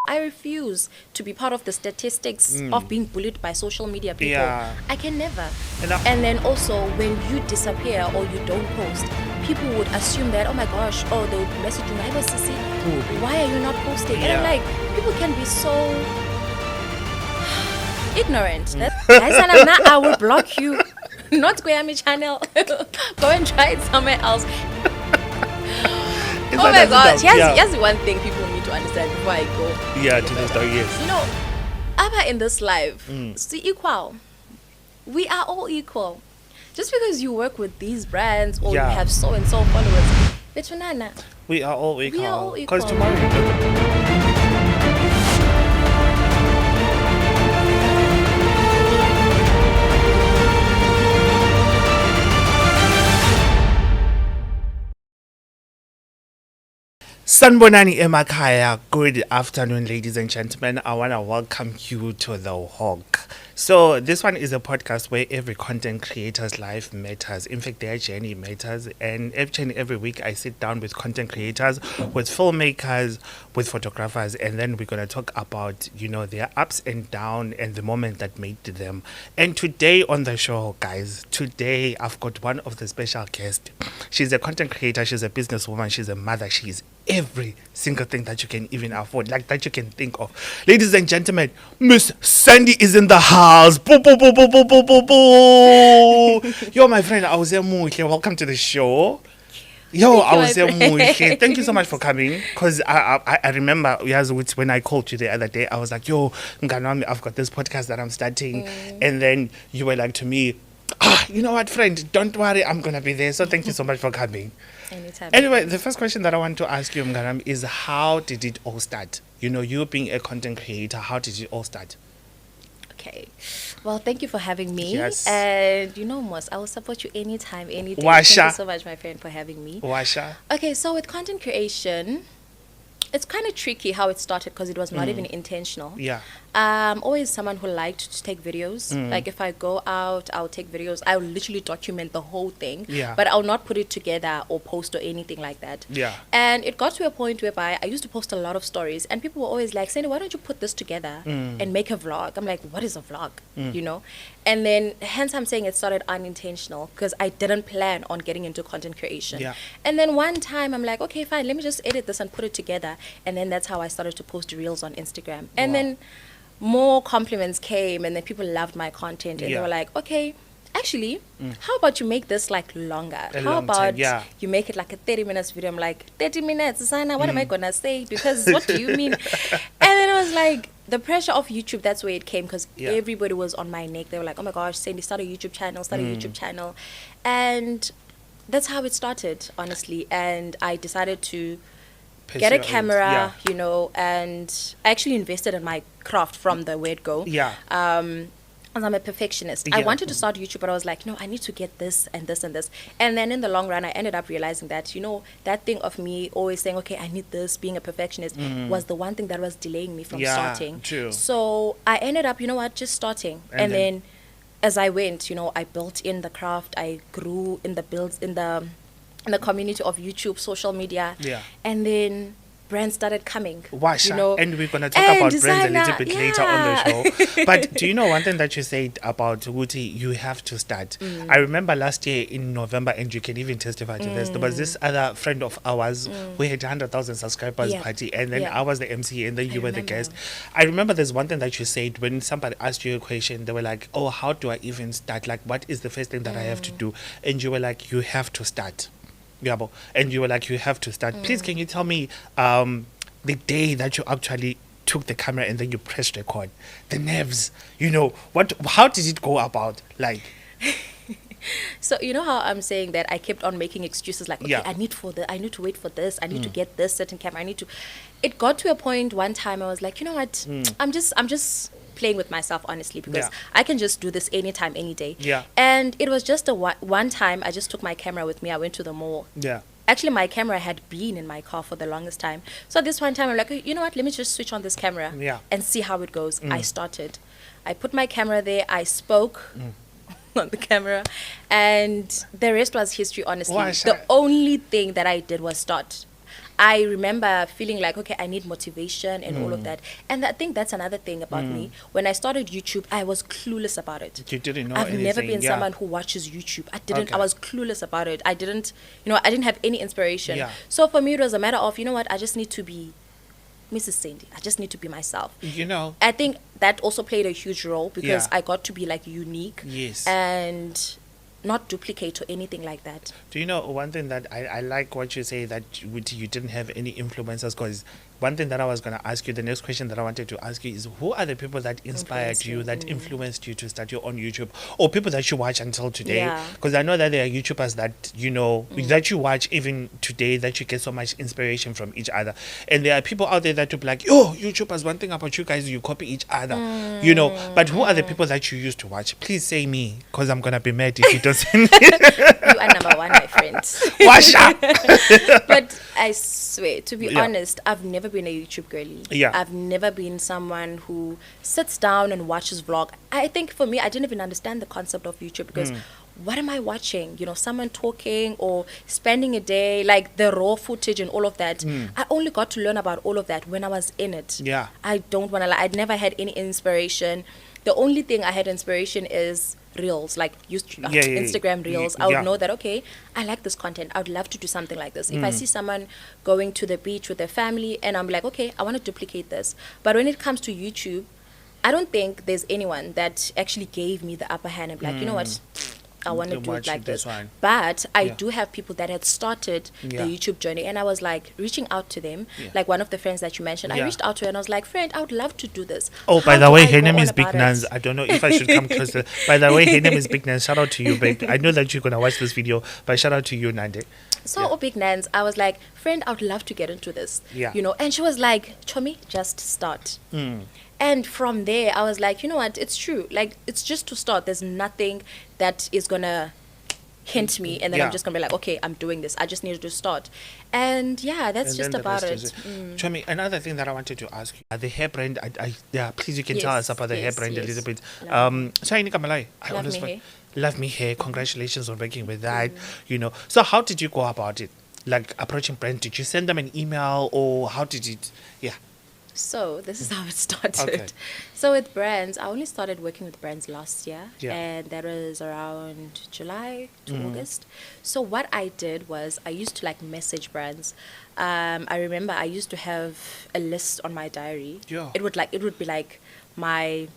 I refuse to be part of the statistics of being bullied by social media people. Yeah. I can never. And And then also, when you disappear or you don't post, people would assume that, oh my gosh, oh, they would message you, "Hi, Sissy, why are you not posting?" And I'm Yeah. like, people can be so ignorant. Guys, I will block you. Not go my channel. Go and try it somewhere else. Oh my gosh. Here's the one thing people need to understand before I go. Yeah, to the story, yes. You know, Abba in this life, it's equal. We are all equal. Just because you work with these brands or you Yeah. have so and so followers, but Nana, We are all equal. we are all Because equal. tomorrow. Sanbonani Emakaya, good afternoon, ladies and gentlemen. I want to welcome you to The Hawk. So, this one is a podcast where every content creator's life matters. In fact, their journey matters. And every week, I sit down with content creators, with filmmakers, with photographers, and then we're going to talk about, their ups and downs and the moment that made them. And today on the show, guys, today I've got one of the special guests. She's a content creator, she's a businesswoman, she's a mother, she's every single thing that you can even afford, like that you can think of. Ladies and gentlemen, Miss Sandy is in the house. Boo, boo, boo, boo, boo, boo, boo, boo. Yo, my friend, welcome to the show. Yo, thank you so much for coming. Because I remember when I called you the other day, I was like, yo, Nganwami, I've got this podcast that I'm starting. And then you were like to me, you know what, friend, don't worry, I'm going to be there. So thank you so much for coming. Anytime. Anyway, the first question that I want to ask you, Mgaram, is how did it all start? You being a content creator, how did it all start? Okay. Well, thank you for having me. Yes. And Mos, I will support you anytime, any day. Washa. Thank you so much, my friend, for having me. Washa. Okay, so with content creation, it's kind of tricky how it started because it was not even intentional. Yeah. Always someone who liked to take videos. Like if I go out, I'll take videos. I'll literally document the whole thing. Yeah. But I'll not put it together or post or anything like that. Yeah. And it got to a point whereby I used to post a lot of stories and people were always like, Sandy, why don't you put this together and make a vlog? I'm like, what is a vlog? And then hence I'm saying it started unintentional because I didn't plan on getting into content creation. Yeah. And then one time I'm like, okay, fine, let me just edit this and put it together. And then that's how I started to post reels on Instagram. And Wow. then more compliments came and then people loved my content and Yeah. they were like, okay, actually, how about you make this like longer? A How long about time, yeah. you make it like a 30 minutes video? I'm like, 30 minutes, Sana, what am I gonna say? Because what do you mean? And then I was like, the pressure of YouTube, that's where it came because Yeah. everybody was on my neck. They were like, oh my gosh, Sandy, start a YouTube channel. And that's how it started, honestly. And I decided to get a camera, and I actually invested in my craft from the word go. Yeah. As I'm a perfectionist. I Yeah. wanted to start YouTube, but I was like, no, I need to get this and this and this. And then in the long run, I ended up realizing that, that thing of me always saying, okay, I need this, being a perfectionist, was the one thing that was delaying me from Yeah, starting. true. So I ended up, just starting. And And then- then as I went, I built in the craft, I grew in the builds, in the community of YouTube, social media. Yeah. And then brands started coming. Washa. And we're going to talk And about brands a little designer, bit later on the show. But do you know one thing that you said about Wuti, you have to start? I remember last year in November, and you can even testify to this, there was this other friend of ours who had 100,000 subscribers Yeah. party, and then Yeah. I was the MC, and then you were the remember. guest. I remember there's one thing that you said when somebody asked you a question, they were like, oh, how do I even start? Like, what is the first thing that I have to do? And you were like, you have to start. Yabo. And you were like, you have to start. Please, can you tell me the day that you actually took the camera and then you pressed record, the nerves, how did it go about? Like, So you know how I'm saying that I kept on making excuses like, okay, Yeah. I need to wait for this, I need to get this certain camera, it got to a point one time I was like, you know what, I'm just playing with myself, honestly, because Yeah. I can just do this anytime, any day. Yeah. And it was just one time I just took my camera with me, I went to the mall. yeah. Actually, my camera had been in my car for the longest time. So this one time, I'm like, you know what? Let me just switch on this camera Yeah. and see how it goes. I started. I put my camera there. I spoke on the camera. And the rest was history, honestly. Why, The only thing that I did was start. I remember feeling like, okay, I need motivation and all of that. And I think that's another thing about me. When I started YouTube, I was clueless about it. You didn't know I've never anything, been someone who watches YouTube. I was clueless about it. I didn't have any inspiration. Yeah. So for me, it was a matter of, you know what, I just need to be Mrs. Sandy. I just need to be myself. I think that also played a huge role because I got to be like unique. Yes. And not duplicate or anything like that. Do you know one thing that I like what you say, that you didn't have any influencers? Because one thing that I was going to ask you, the next question that I wanted to ask you is, who are the people that inspired you, that influenced you to start your own YouTube, or people that you watch until today? Because I know that there are YouTubers that, that you watch even today, that you get so much inspiration from each other. And there are people out there that will be like, oh, YouTubers, one thing about you guys, you copy each other, But who are the people that you used to watch? Please say me, because I'm going to be mad if you don't say me. You are number one, my friend. Wash up! But I swear, to be honest, I've never been a YouTube girly. I've never been someone who sits down and watches vlog. I think for me, I didn't even understand the concept of YouTube because what am I watching? Someone talking or spending a day, like the raw footage and all of that. I only got to learn about all of that when I was in it. I don't want to lie. I'd never had any inspiration. The only thing I had inspiration is reels, like Instagram reels. I would know that, okay, I like this content. I would love to do something like this. If I see someone going to the beach with their family and I'm like, okay, I want to duplicate this. But when it comes to YouTube, I don't think there's anyone that actually gave me the upper hand and be like, you know what, I want to do it like this. But I do have people that had started the YouTube journey, and I was like reaching out to them. Like one of the friends that you mentioned, I reached out to her and I was like, friend, I would love to do this. Oh, by the way, her name is Big Nans. I don't know if I should come closer. By the way, her name is Big Nans. Shout out to you, babe. I know that you're going to watch this video, but shout out to you, Nande. So, Big Nans, I was like, friend, I would love to get into this. And she was like, Chomi, just start. And from there, I was like, you know what? It's true. Like, it's just to start. There's nothing that is going to hint me. And then I'm just going to be like, okay, I'm doing this. I just needed to start. And that's just about it. Chomi, another thing that I wanted to ask you, the hair brand, please, you can tell us about the hair brand a little bit. Love Me Hair. Congratulations on working with that. So how did you go about it? Like approaching brands? Did you send them an email, or how did it? So this is how it started. So with brands, I only started working with brands last year, and that was around July to August. So what I did was I used to like message brands. I remember I used to have a list on my diary. It would be like my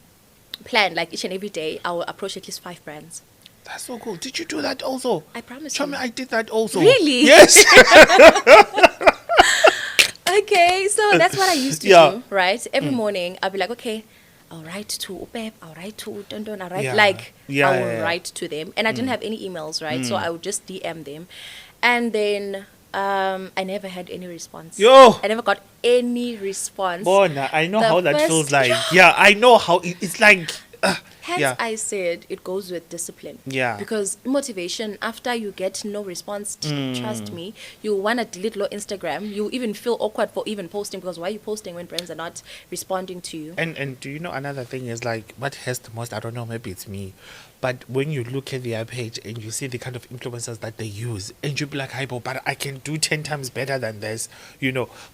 plan, like each and every day I will approach at least 5 brands. That's so cool. Did you do that also? I promise you. I did that also. Really? Yes. Okay, so that's what I used to do, right? Every morning, I'll be like, okay, I'll write to Upep, I'll write to Dondon, I'll write, I will write to them. And I didn't have any emails, right? So I would just DM them. And then I never had any response. I never got any response. Bona, I know how that feels like. I know how it's like. Hence, I said it goes with discipline. Because motivation, after you get no response, trust me, you want to delete your Instagram. You even feel awkward for even posting, because why are you posting when brands are not responding to you? And do you know another thing is like what hurts the most? I don't know, maybe it's me. But when you look at their page and you see the kind of influencers that they use, and you be like, but I can do 10 times better than this,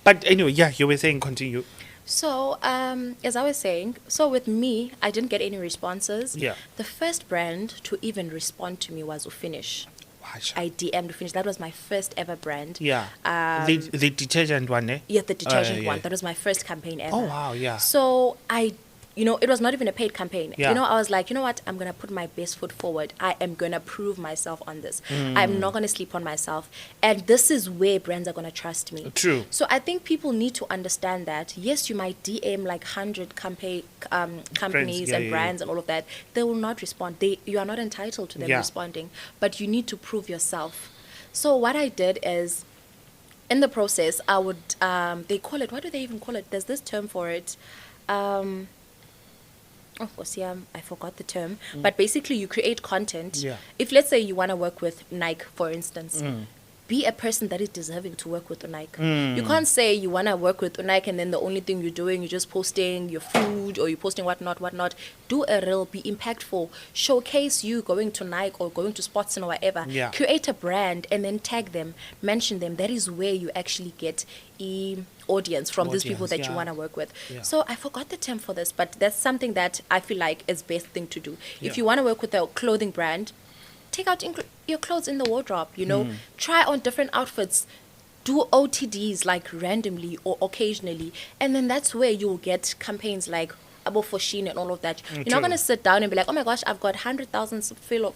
But anyway, you were saying, continue. So, as I was saying, so with me, I didn't get any responses. The first brand to even respond to me was Ufinish. I DM'd Ufinish. That was my first ever brand. The detergent one, eh? Yeah, the detergent one. That was my first campaign ever. Oh, wow, So, it was not even a paid campaign. I was like, you know what? I'm going to put my best foot forward. I am going to prove myself on this. I'm not going to sleep on myself. And this is where brands are going to trust me. True. So I think people need to understand that, yes, you might DM like 100 companies and brands and all of that. They will not respond. You are not entitled to them responding. But you need to prove yourself. So what I did is, in the process, I would, they call it, what do they even call it? There's this term for it. I forgot the term. But basically, you create content. If, let's say, you want to work with Nike, for instance, be a person that is deserving to work with Unike. You can't say you want to work with Unike and then the only thing you're doing, you're just posting your food or you're posting whatnot. Do a reel, be impactful, showcase you going to Nike or going to Sports or whatever. Yeah. Create a brand and then tag them, mention them. That is where you actually get audience from these people that you want to work with. Yeah. So I forgot the term for this, but that's something that I feel like is best thing to do. If you want to work with a clothing brand, take out your clothes in the wardrobe, try on different outfits, do OTDs like randomly or occasionally, and then that's where you'll get campaigns like Abo for Shein and all of that. You're not going to sit down and be like, oh my gosh, I've got 100,000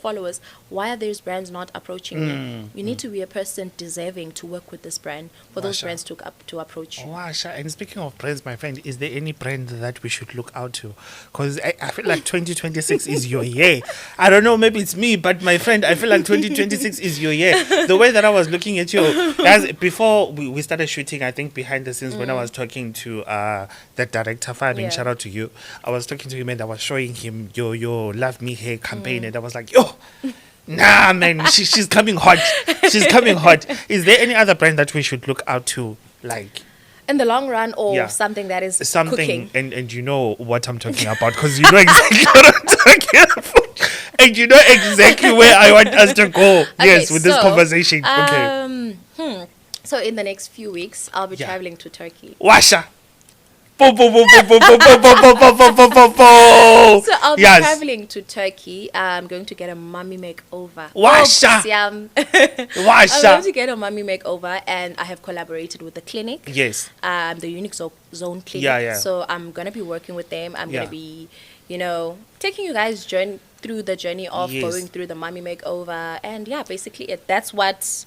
followers. Why are these brands not approaching me? You need to be a person deserving to work with this brand for those brands to approach you. Washa. And speaking of brands, my friend, is there any brand that we should look out to? Because I feel like 2026 is your year. I don't know, maybe it's me, but my friend, I feel like 2026 is your year. The way that I was looking at you, guys, before we started shooting, I think behind the scenes when I was talking to the director, Fabi, shout out to you. I was talking to him and I was showing him your Love Me Hair campaign and I was like, yo, nah, man, she's coming hot. She's coming hot. Is there any other brand that we should look out to, like? In the long run or something that is cooking? And you know what I'm talking about because you know exactly what I'm talking about. And you know exactly where I want us to go. Yes, with this conversation. So in the next few weeks, I'll be traveling to Turkey. Washa. So I'll be traveling to Turkey. I'm going to get a mummy makeover. Washa. I'm Washa. going to get a mummy makeover, and I have collaborated with the clinic. Yes. The Unique Zone clinic. Yeah. So I'm gonna be working with them. I'm gonna be, taking you guys through the journey of going through the mummy makeover, and basically that's what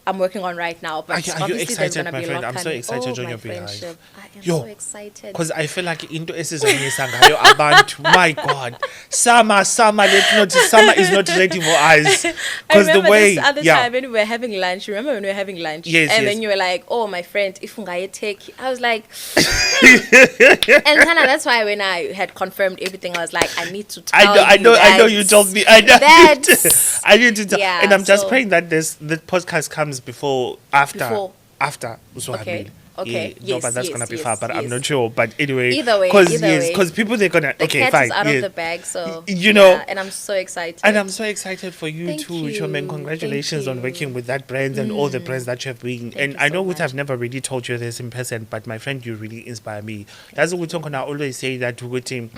I'm working on right now. But are you excited, my friend? I'm so excited on your behalf. I am so excited. Because I feel like into esizonyesangayo abantu. My God, summer. Summer is not ready for us. Because the way this other time when we were having lunch. Remember when we were having lunch? Yes. Then you were like, "Oh, my friend, if ungaye take," I was like, and Hannah, that's why when I had confirmed everything, I was like, I need to tell I know you told me. I need to tell. Yeah, and I'm just praying that the podcast comes after Okay. Yes, but that's gonna be far. But I'm not sure. But anyway, either way, because people they're gonna the cat fine. is out of the bag, so and I'm so excited. And I'm so excited for you too, Chaumunder. Congratulations on you. working with that brand and all the brands that you have been. And I know I've never really told you this in person, but my friend, you really inspire me. That's what I always say that with him.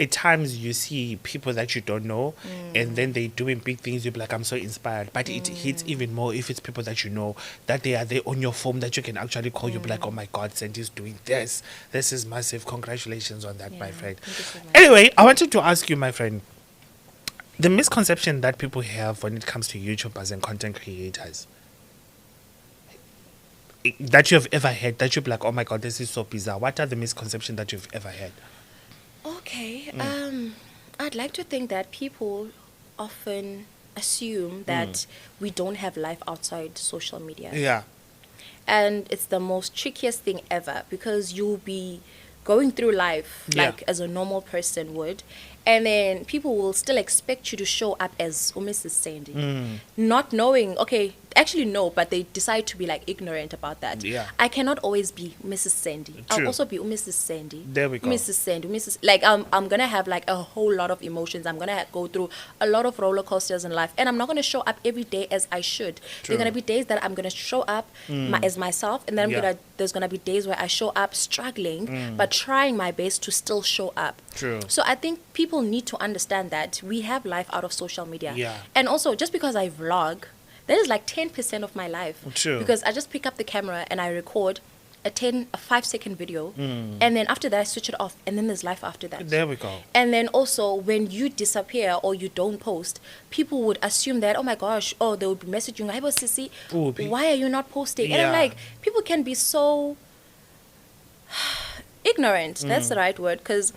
At times you see people that you don't know and then they doing big things, you'll be like, I'm so inspired. But it hits even more if it's people that you know, that they are there on your phone, that you can actually call. You'll be like, oh my God, Sandy's doing this. This is massive. Congratulations on that, my friend. Thank you so much. Anyway, I wanted to ask you, my friend, the misconception that people have when it comes to YouTubers and content creators that you have ever had, that you'll be like, oh my God, this is so bizarre. What are the misconceptions that you've ever had? Okay. I'd like to think that people often assume that we don't have life outside social media. Yeah. And it's the most trickiest thing ever because you'll be going through life like as a normal person would, and then people will still expect you to show up as Mrs. Sandy, not knowing, actually no, but they decide to be like ignorant about that. Yeah. I cannot always be Mrs. Sandy. True. I'll also be Mrs. Sandy. There we go. Mrs. Sandy, like I'm gonna have like a whole lot of emotions. I'm gonna go through a lot of roller coasters in life, and I'm not gonna show up every day as I should. True. There are gonna be days that I'm gonna show up as myself, and then there's gonna be days where I show up struggling, but trying my best to still show up. True. So I think people need to understand that we have life out of social media. Yeah. And also, just because I vlog, that is like 10% of my life. True. Because I just pick up the camera and I record a 5-second video, and then after that I switch it off, and then there's life after that. There we go. And then also when you disappear or you don't post, people would assume that, oh my gosh, they would be messaging, "Hey, Sissy, why are you not posting?" And I'm like, people can be so ignorant. That's the right word, because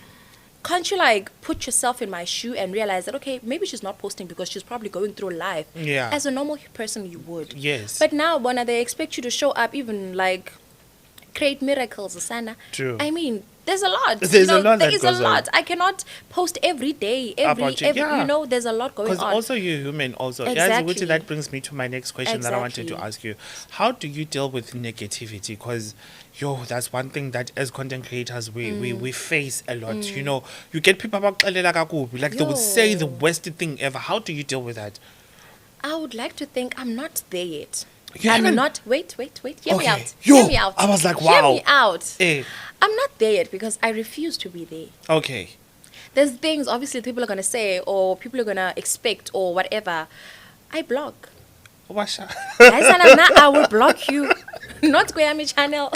can't you like put yourself in my shoe and realize that, okay, maybe she's not posting because she's probably going through life as a normal person you would. Yes. But now when they expect you to show up, even like create miracles, Asana. True. I mean, there's a lot. There's a lot There that is goes a lot. on. I cannot post every day, About you, yeah. there's a lot going on. Because also you're human also. Exactly. Yes, that brings me to my next question that I wanted to Exactly. ask you. How do you deal with negativity? Because, that's one thing that as content creators we face a lot. You get people like they would say the Yo. worst thing ever. How do you deal with that? I would like to think I'm not there yet. You haven't- I'm not. Wait. Hear me Okay. out. Yo, Hear me out. I was like, Hear wow. me out. Eh, I'm not there yet because I refuse to be there. okay. There's things obviously people are gonna say or people are gonna expect or whatever. I block. Washa. I will block you. Not go on my channel.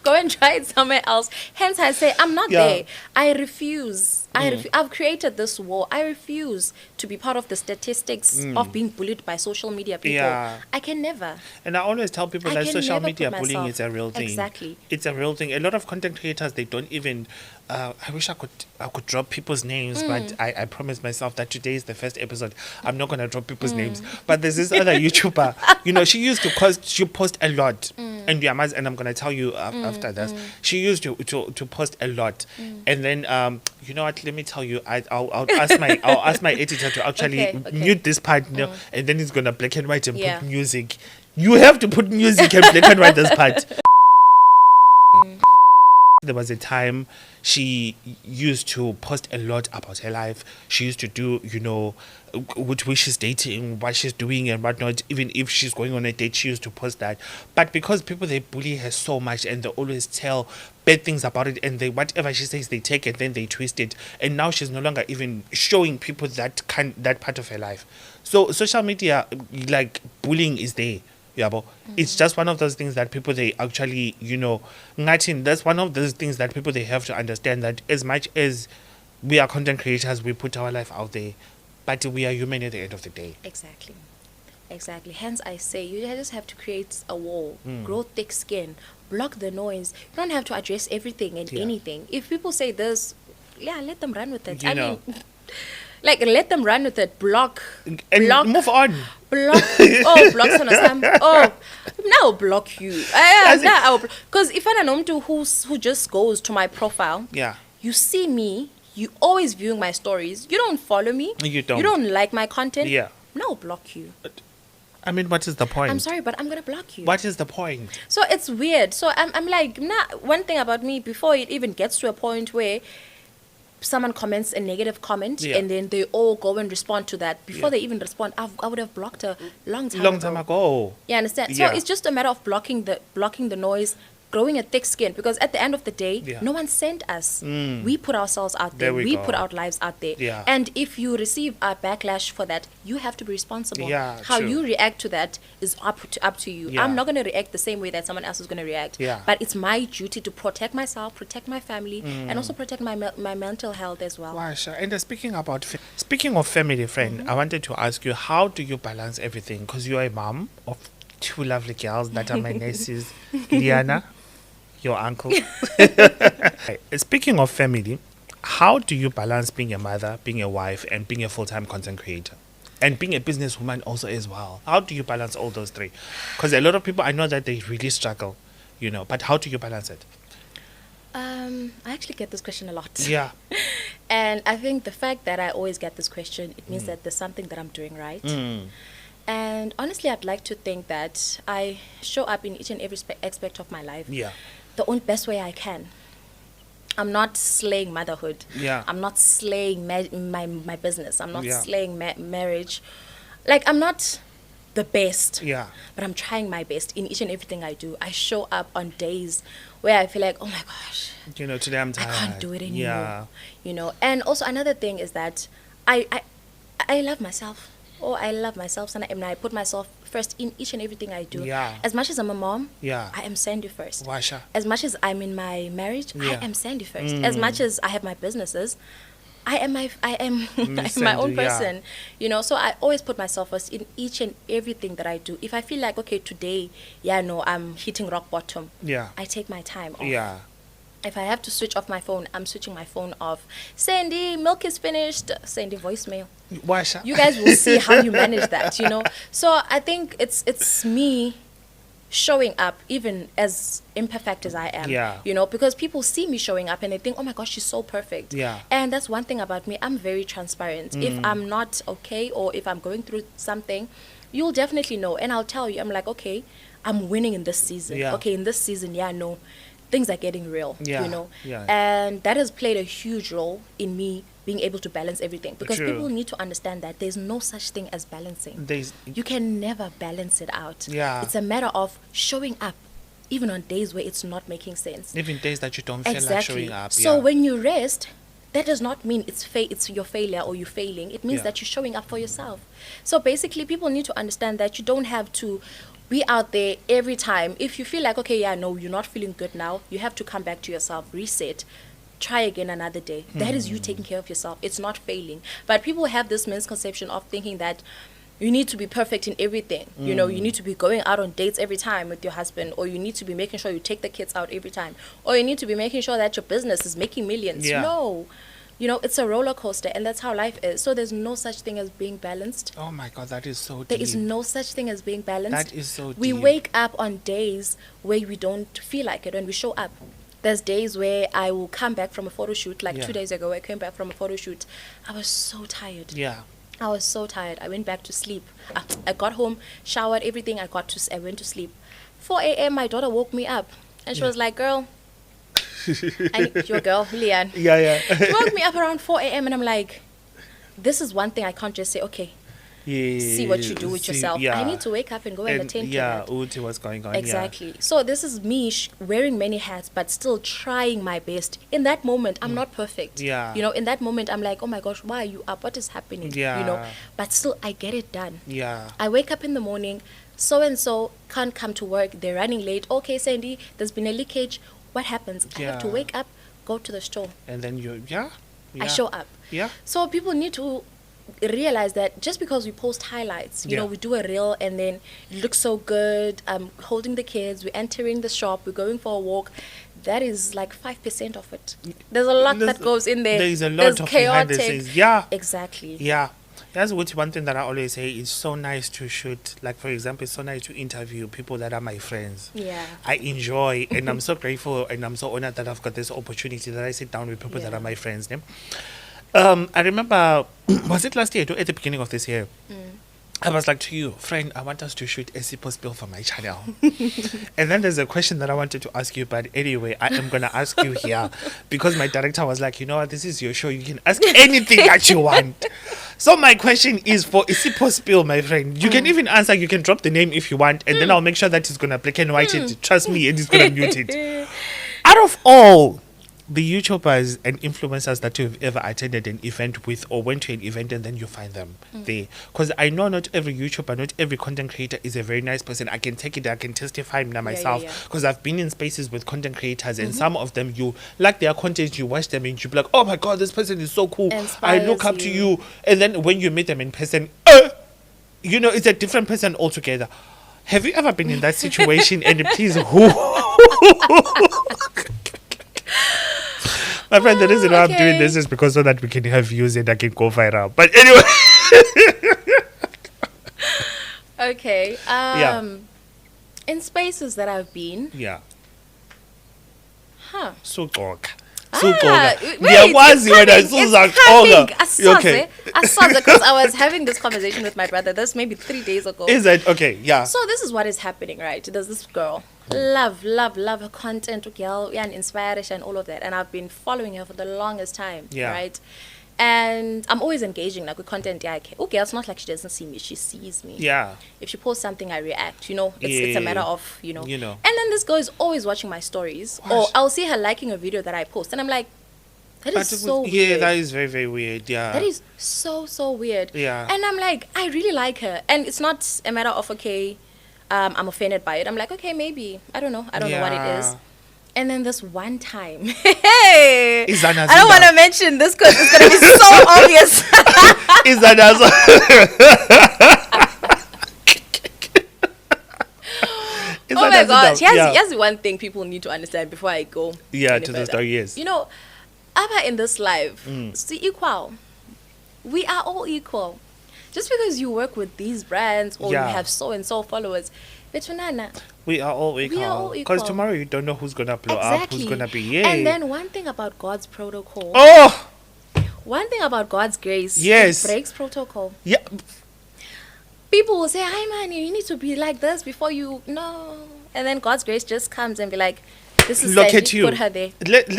Go and try it somewhere else. Hence, I say I'm not Yeah. there. I refuse. I've created this wall. I refuse to be part of the statistics of being bullied by social media people. Yeah. I can never. And I always tell people I that can social never media put bullying myself- is a real thing. Exactly. It's a real thing. A lot of content creators, they don't even. I wish I could drop people's names, but I promised myself that today is the first episode. I'm not gonna drop people's names. But there's this other YouTuber. She used to post a lot, and I'm gonna tell you after this. She used to post a lot, and then you know what? Let me tell you. I'll ask my editor to actually Okay. mute this part, and then he's gonna black and white and Yeah. put music. You have to put music and black and white this part. There was a time she used to post a lot about her life. She used to do, which way she's dating, what she's doing and whatnot. Even if she's going on a date, she used to post that. But because people, they bully her so much and they always tell bad things about it, and they whatever she says, they take it, then they twist it. And now she's no longer even showing people that part of her life. So social media, like bullying, is there. Yeah, but it's just one of those things that people, they actually, that's one of those things that people, they have to understand, that as much as we are content creators, we put our life out there, but we are human at the end of the day. Exactly. Hence, I say you just have to create a wall, grow thick skin, block the noise. You don't have to address everything and Yeah. anything. If people say this, let them run with it. You I know. mean, let them run with it. Block. And move on. Block. Oh, block some. Oh, now I'll block you. Because if I know who just goes to my profile, Yeah. you see me, you always viewing my stories. You don't follow me. You don't. You don't like my content. Yeah. Now I'll block you. I mean, what is the point? I'm sorry, but I'm gonna block you. What is the point? So it's weird. So I'm like, one thing about me, before it even gets to a point where someone comments a negative comment, Yeah. and then they all go and respond to that. Before Yeah. they even respond, I would have blocked her long time Long time ago. You understand? Yeah. So it's just a matter of blocking the noise, growing a thick skin, because at the end of the day, Yeah. no one sent us. We put ourselves out there. There we go. put our lives out there. Yeah. And if you receive a backlash for that, you have to be responsible. Yeah, How true. you react to that is up to you. Yeah. I'm not going to react the same way that someone else is going to react. Yeah. But it's my duty to protect myself, protect my family, and also protect my mental health as well. Washa. And speaking of family, friend, I wanted to ask you, how do you balance everything? Because you're a mom of two lovely girls that are my nieces, Liana, your uncle. Speaking of family, how do you balance being a mother, being a wife, and being a full-time content creator? And being a businesswoman also as well. How do you balance all those three? Because a lot of people, I know that they really struggle, but how do you balance it? I actually get this question a lot. Yeah. And I think the fact that I always get this question, it means that there's something that I'm doing right. And honestly, I'd like to think that I show up in each and every aspect of my life Yeah. the only best way I can. I'm not slaying motherhood. Yeah. I'm not slaying my business. I'm not Yeah. slaying marriage. Like, I'm not the best. Yeah. But I'm trying my best in each and everything I do. I show up on days where I feel like, oh my gosh, Today I'm tired. I can't do it anymore. Yeah. And also another thing is that I love myself. I love myself, and I put myself first in each and everything I do. Yeah. As much as I'm a mom, Yeah. I am Sandy first. Washa. As much as I'm in my marriage, Yeah. I am Sandy first. As much as I have my businesses, I am my Miss my own Sandy, yeah. person. So I always put myself first in each and everything that I do. If I feel like, okay, today, I'm hitting rock bottom, Yeah. I take my time off. Yeah. If I have to switch off my phone, I'm switching my phone off. Sandy, milk is finished. Sandy, voicemail. Washa. You guys will see how you manage that. So I think it's me showing up, even as imperfect as I am. Yeah. You know, because people see me showing up and they think, oh my gosh, she's so perfect. Yeah. And that's one thing about me. I'm very transparent. If I'm not okay or if I'm going through something, you'll definitely know. And I'll tell you, I'm like, okay, I'm winning in this season. Yeah. Okay, in this season, no, things are getting real, Yeah. you know. Yeah. And that has played a huge role in me being able to balance everything. Because True. people need to understand that there's no such thing as balancing. There's You can never balance it out. Yeah. It's a matter of showing up, even on days where it's not making sense. even days that you don't feel like showing up. So yeah. when you rest, that does not mean it's your failure or you failing. It means Yeah. that you're showing up for yourself. So basically, people need to understand that you don't have to be out there every time. If you feel like, okay, you're not feeling good now, you have to come back to yourself, reset, try again another day. That is you taking care of yourself. It's not failing. But people have this misconception of thinking that you need to be perfect in everything. You know, you need to be going out on dates every time with your husband, or you need to be making sure you take the kids out every time, or you need to be making sure that your business is making millions. Yeah. No. You know, it's a roller coaster, and that's how life is. So there's no such thing as being balanced. Oh my God, that is so deep. There is no such thing as being balanced. That is so We deep. wake up on days where we don't feel like it when we show up. There's days where I will come back from a photo shoot. Like Yeah. 2 days ago, I came back from a photo shoot. I was so tired. Yeah. I was so tired. I went back to sleep. I got home, showered, everything. I went to sleep. 4 a.m. My daughter woke me up, and she was like, "Girl, your girl, Leanne." Yeah. She woke me up around 4 a.m. and I'm like, "This is one thing I can't just say. Okay, Yeah. see what you do with yourself. Yeah. I need to wake up and go and attend to that." Uti, what's going on? Exactly. So this is me wearing many hats, but still trying my best. In that moment, I'm not perfect. Yeah. You know, in that moment, I'm like, oh my gosh, why are you up? What is happening? Yeah. You know, but still, I get it done. Yeah. I wake up in the morning, so and so can't come to work. They're running late. Okay, Sandy, there's been a leakage. What happens? I have to Yeah. wake up, go to the store. And then yeah. I show up. Yeah. So people need to realize that just because we post highlights, you know, Yeah. we do a reel and then it looks so good, holding the kids, we're entering the shop, we're going for a walk, that is like 5% of it. There's a lot that goes in there. There is a lot of behind the scenes. Yeah. Exactly. Yeah. That's one thing that I always say. It's so nice to shoot. Like, for example, it's so nice to interview people that are my friends. Yeah. I enjoy, and I'm so grateful, and I'm so honored that I've got this opportunity that I sit down with people that Yeah. are my friends. I remember, was it last year, at the beginning of this year? I was like to you, friend, I want us to shoot a Sipos bill for my channel. And then there's a question that I wanted to ask you, but anyway, I am going to ask you here because my director was like, you know what, this is your show. You can ask anything that you want. So my question is for Sipos bill, my friend. You can even answer, you can drop the name if you want, and then I'll make sure that it's going to black and white it. Trust me, and it's going to mute it. Out of all the YouTubers and influencers that you've ever attended an event with or went to an event and then you find them there, because I know not every YouTuber, not every content creator is a very nice person. I can take it, I can testify now myself, because I've been in spaces with content creators and some of them, you like their content, you watch them and you be like, oh my God, this person is so cool, I look up to you. And then when you meet them in person, you know, it's a different person altogether. Have you ever been in that situation? And please, who? My friend, the reason why I'm doing this is because so that we can have views and I can go viral. But anyway. Okay. Yeah. In spaces that I've been. Yeah. Huh. So talk. Wait, I saw that because I was having this conversation with my brother. This maybe 3 days ago. Is it? Okay, yeah. So this is what is happening, right? There's this girl. Love her content, girl, and inspiration, all of that. And I've been following her for the longest time, Yeah. right? And I'm always engaging like with content. Yeah, okay, it's not like she doesn't see me; she sees me. Yeah. If she posts something, I react. You know, it's a matter of you know. You know. And then this girl is always watching my stories, or I'll see her liking a video that I post, and I'm like, that is so weird. Yeah, that is very, very weird. Yeah. That is so weird. Yeah. And I'm like, I really like her, and it's not a matter of okay, I'm offended by it. I'm like, okay, maybe I don't know what it is. And then this one time, hey, I don't want to mention this because it's gonna be so obvious. Is that oh my gosh! Here's one thing people need to understand before I go. Yeah, to the story. Yes. You know, Abba in this life, see equal. We are all equal. Just because you work with these brands or you have so and so followers, Betunana. We are all We are all equal. Because equal. tomorrow you don't know who's gonna blow up, who's gonna be And then one thing about God's protocol. Oh One thing about God's grace. yes. It breaks protocol. Yeah. People will say, "Hi, man, you need to be like this before you." No. And then God's grace just comes and be like, "This is Look Sandy, at you. put her there."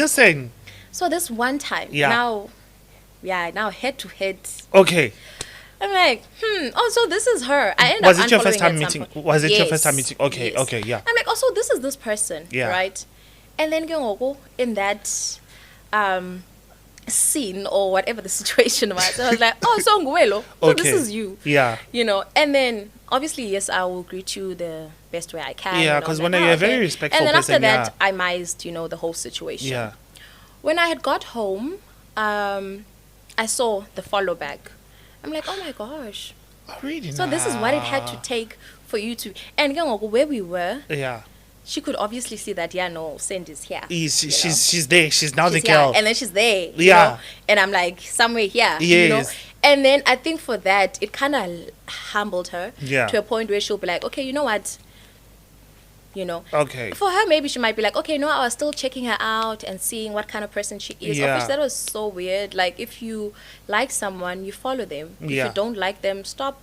Listen. So this one time, Yeah. now head to head, Okay. I'm like, also this is her. I ended Was up it your first unfollowing time at some meeting? point. Was it your Yes, first time meeting? Okay, yes. okay, yeah. I'm like, also this is this person, Yeah. right? And then in that scene or whatever the situation was, I was like, oh, so nguwelo, so Okay. this is you. Yeah. And then obviously, yes, I will greet you the best way I can. Yeah, and all because that. when Oh, you're a okay. very respectful And then person, after that, yeah. I mised, the whole situation. Yeah. When I had got home, I saw the follow back. I'm like, oh my gosh. Oh, really? So this is what it had to take for you to. And where we were, Yeah. she could obviously see that, Send is here. She's there. She's now the She's here. girl. And then she's there. Yeah. And I'm like, somewhere here. Yes. And then I think for that, it kind of humbled her Yeah. to a point where she'll be like, okay, you know what? Okay. For her, maybe she might be like, okay, no, I was still checking her out and seeing what kind of person she is. Yeah. Of which that was so weird. Like, if you like someone, you follow them. If Yeah. you don't like them, stop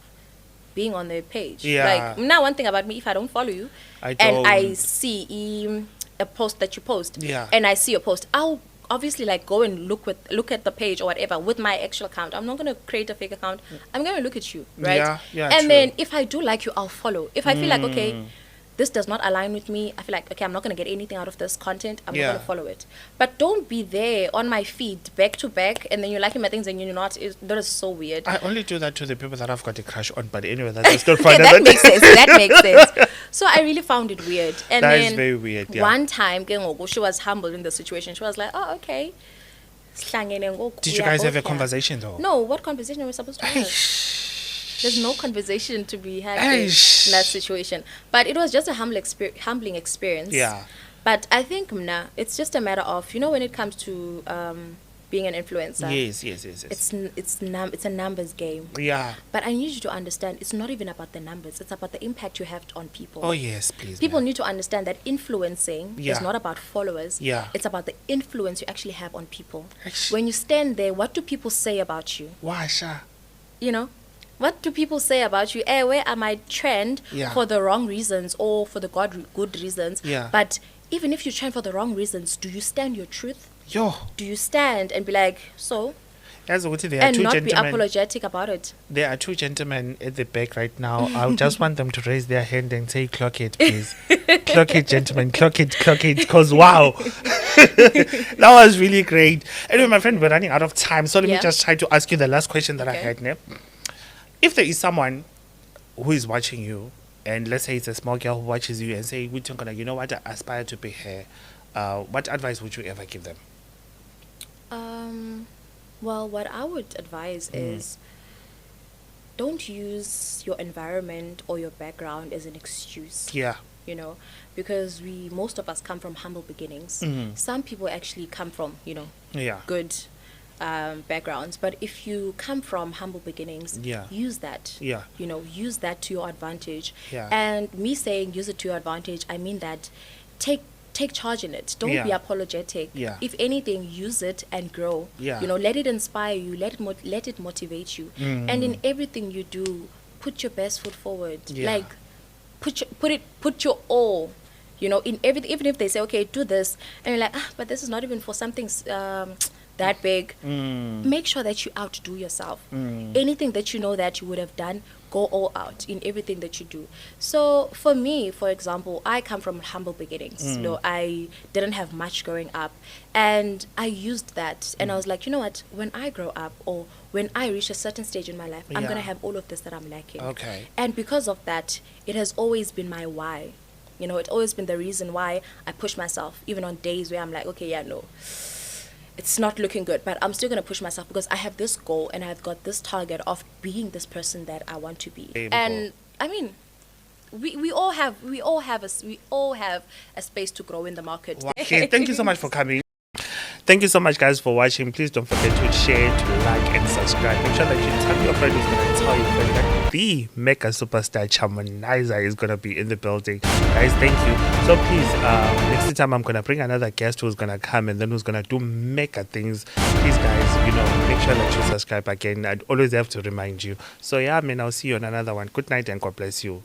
being on their page. Yeah. Like, now one thing about me, if I don't follow you, I and I don't. see a post that you post, Yeah. and I see your post, I'll obviously like go and look at the page or whatever with my actual account. I'm not gonna create a fake account. I'm gonna look at you, right? Yeah, and true. then if I do like you, I'll follow. If I feel like, okay, this does not align with me, I feel like, okay, I'm not gonna get anything out of this content, I'm Yeah. not gonna follow it. But don't be there on my feed back to back and then you're liking my things and you're not. That is so weird. I only do that to the people that I've got a crush on, but anyway, that's still fun. Okay, that makes sense. That makes sense. So I really found it weird. And That then is very weird, yeah. one time, she was humbled in the situation. She was like, oh, okay. Did you guys have a conversation though? No, what conversation are we supposed to have? There's no conversation to be had in Aish. that situation. But it was just a humbling experience. Yeah. But I think, it's just a matter of, when it comes to being an influencer, Yes. it's a numbers game. Yeah. But I need you to understand, it's not even about the numbers. It's about the impact you have on people. Oh yes, please. People ma'am. need to understand that influencing Yeah. is not about followers. Yeah. It's about the influence you actually have on people. Aish. When you stand there, what do people say about you? Washa. What do people say about you? Where am I trend Yeah. for the wrong reasons or for the good reasons? Yeah. But even if you trend for the wrong reasons, do you stand your truth? Yo. Do you stand and be like, so? As there are And two not be gentlemen. apologetic about it. There are two gentlemen at the back right now. I just want them to raise their hand and say, "Clock it, please." Clock it, gentlemen. Clock it. Because wow, that was really great. Anyway, my friend, we're running out of time, so let me Yeah. just try to ask you the last question that I Okay. had. Ne? If there is someone who is watching you, and let's say it's a small girl who watches you and say, you know what, I aspire to be her," what advice would you ever give them? Well, what I would advise is don't use your environment or your background as an excuse. Yeah. Because most of us come from humble beginnings. Some people actually come from, Yeah. good backgrounds. But if you come from humble beginnings, Yeah. use that. Yeah. Use that to your advantage. Yeah. And me saying use it to your advantage, I mean that take charge in it. Don't be Yeah. apologetic. Yeah. If anything, use it and grow. Yeah. Let it inspire you. Let it motivate you. And in everything you do, put your best foot forward. Yeah. Like put your all. In everything. Even if they say, okay, do this, and you're like, but this is not even for something that big. Make sure that you outdo yourself. Anything that you know that you would have done, go all out in everything that you do. So for me, for example, I come from humble beginnings. I didn't have much growing up, and I used that, and I was like, you know what? When I grow up, or when I reach a certain stage in my life, I'm Yeah. gonna have all of this that I'm lacking. Okay. And because of that, it has always been my why. It's always been the reason why I push myself, even on days where I'm like, okay, no, it's not looking good, but I'm still going to push myself because I have this goal and I've got this target of being this person that I want to be. And I mean, we all have a space to grow in the market. Okay, thank you so much for coming. Thank you so much, guys, for watching. Please don't forget to share, to like, and subscribe. Make sure that you tell your friend who's going to tell your friend that the mega superstar Chamunizer is gonna be in the building. Guys, thank you. So please, next time I'm gonna bring another guest who's gonna come and then who's gonna do mega things. Please, guys, make sure that you subscribe again. I'd always have to remind you. So yeah, I'll see you on another one. Good night and God bless you.